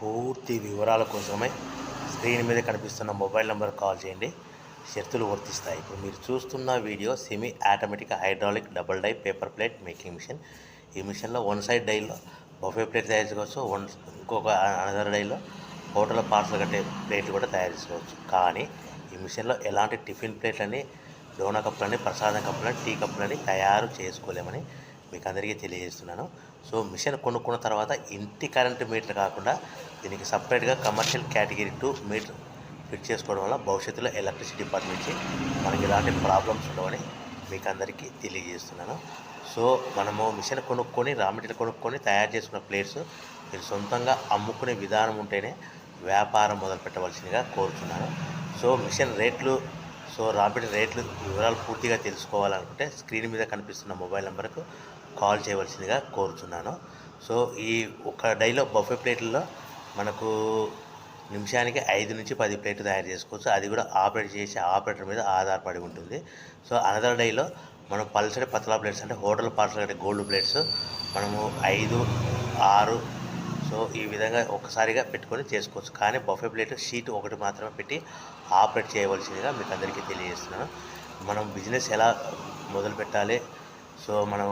పూర్తి వివరాల కోసమే స్క్రీన్ మీద కనిపిస్తున్న మొబైల్ నెంబర్ కాల్ చేయండి. షరతులు వర్తిస్తాయి. ఇప్పుడు మీరు చూస్తున్న video semi automatic hydraulic double die paper plate making machine. ఈ మిషన్లో వన్ సైడ్ డైలో బఫే ప్లేట్ తయారు చేసుకోవచ్చు. ఇంకొక అనదర్ డైలో హోటల్ పార్సల్ కట్టే ప్లేట్లు కూడా తయారు చేసుకోవచ్చు. కానీ ఈ మిషన్లో ఎలాంటి టిఫిన్ ప్లేట్లని, డోనా కప్పులని, ప్రసాదం కప్పులని, టీ కప్పులని తయారు చేసుకోలేమని మీకు అందరికీ తెలియజేస్తున్నాను. సో మిషన్ కొనుక్కున్న తర్వాత ఇంటి కరెంటు మీటర్ కాకుండా దీనికి సపరేట్గా కమర్షియల్ కేటగిరీ 2 మీటర్ ఫిట్ చేసుకోవడం వల్ల భవిష్యత్తులో ఎలక్ట్రిసిటీ డిపార్ట్మెంట్ నుంచి మనకి ఎలాంటి ప్రాబ్లమ్స్ ఉండవని మీకు అందరికీ తెలియజేస్తున్నాను. సో మనము మిషన్ కొనుక్కొని రా మెటీరియల్ కొనుక్కొని తయారు చేసుకున్న ప్లేట్స్ మీరు సొంతంగా అమ్ముకునే విధానం ఉంటేనే వ్యాపారం మొదలు పెట్టవలసిందిగా కోరుతున్నాను. సో మిషన్ రేట్లు, రా మెటీరియల్ రేట్లు వివరాలు పూర్తిగా తెలుసుకోవాలనుకుంటే స్క్రీన్ మీద కనిపిస్తున్న మొబైల్ నెంబర్కు కాల్ చేయవలసిందిగా కోరుతున్నాను. సో ఈ ఒక డైలో బఫే ప్లేట్లలో మనకు నిమిషానికి 5 నుంచి 10 ప్లేట్లు తయారు చేసుకోవచ్చు. అది కూడా ఆపరేట్ చేసే ఆపరేటర్ మీద ఆధారపడి ఉంటుంది. సో అనదర్ డైలో మనం పల్సటి పతలా ప్లేట్స్ అంటే హోటల్ పార్సల్ అంటే గోల్డ్ ప్లేట్స్ మనము 5, 6 సో ఈ విధంగా ఒక్కసారిగా పెట్టుకొని చేసుకోవచ్చు. కానీ బఫే ప్లేట్ షీట్ ఒకటి మాత్రమే పెట్టి ఆపరేట్ చేయవలసిందిగా మీకు అందరికీ తెలియజేస్తున్నాను. మనం బిజినెస్ ఎలా మొదలు పెట్టాలి, సో మనం